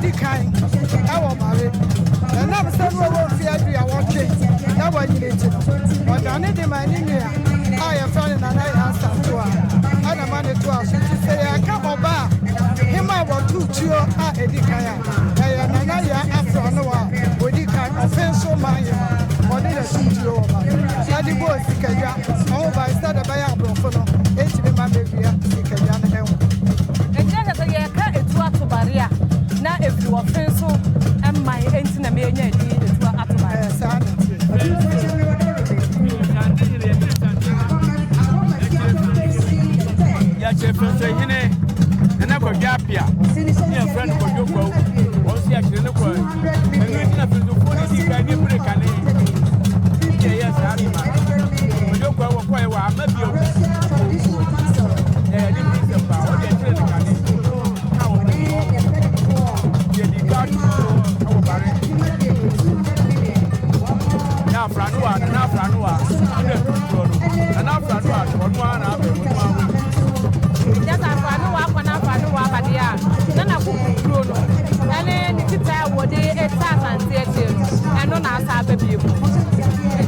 edi kan ewo mare na be se no wo fi adu a wotwe na wa nyine ti no odane de mani nua a ye fa na na ya asanto a ana mane to a so ti se ya ka oba hima wo tutuo a edi kan a ya na na ya afro no wa odi kan offenso man ye odi da tutuo wa na di bo sikaja o ba sta da ba ya brofo no e ti be ma be bia sikaja na enwo ejja se ya ka etu atobaria na efu offenso emma enti na me nya edi etu atobaria sa ya chefenso hine na kwa gapia ni friend kwa joko o si akire ne kwa ngi na friend ko ni di ka ni break ane yes arima o joko wo kwa wa amabio ni break pa o de tire ne kane ha o ye di ka o bare na franua na franua onwa na abe onwa just afanu wa kwa na afanu wa badia na kukuro no ene nikita wode eta asante ete eno na asa ababie mu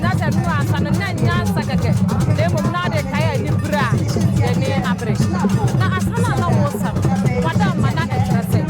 na se nu asa no na nya asa keke demo na de kaya ni bra ene abre na asa na wo sam wada mana etrase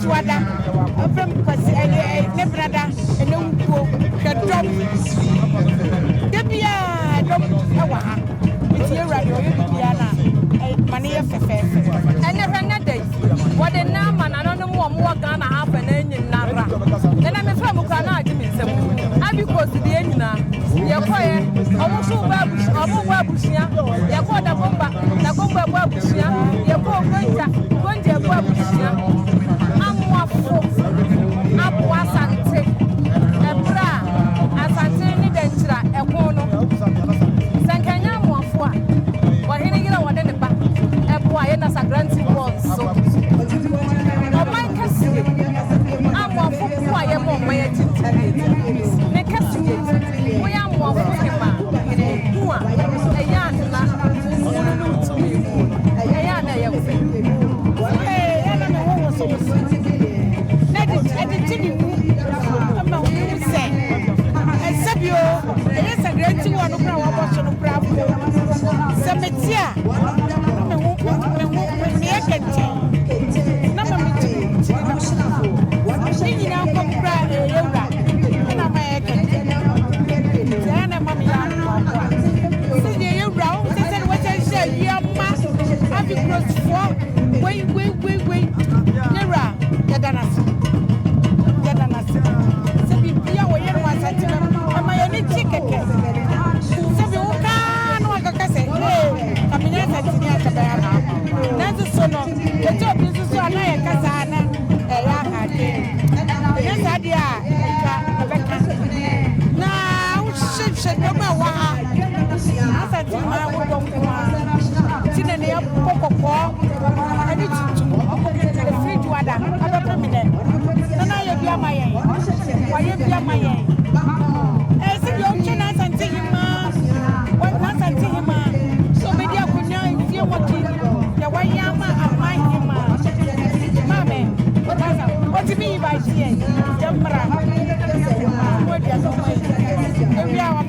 Duada, from Nebrada, and Unco, the dog. Debia, it's your radio, Diana, money of the fair. And never day. What a name, and I don't know more gonna happen in Nara. Then I'm a from Ukana, I because the end now. You're quiet, almost so bad, almost Wabushia, you're called a bomba, the bomba Wabushia, you're called Gonja Wabushia. I'm waffle, I'm wasante, a bra, as I say, Dentra, a corner. Sankanya Wafua, or hitting it on the back, a boy, and as a granting was so. Oh, my castle, I'm waffle, I am on my we are more for him. Who are a young man? A young hey, I don't know what was so let it continue. I'm not going to say. And Sabio, it is a great thing on the ground. Watching the bravo. Sametia, me I can tell. Number me too. Now come cry, yoga. And I'm a Mammy, you brown, said what I said, your mass, have you crossed for? Wait, Nera, Yadanas. Sabi, you are your one sentiment, and my only ticket. Sabi, who can work a cassette? I mean, that's a cabana. That's a son of the top is so another casana, a yaha. Yes, I did. Should no matter as I think I would go to Tinania Poco, I need to free to Ada, other permanent. Then I be my aim. Why you be my aim? As if you can and take him, what not and take him. So maybe I could know if you want to. The way Yama and my him, Mamma, what do you mean by saying? What do you mean? We are a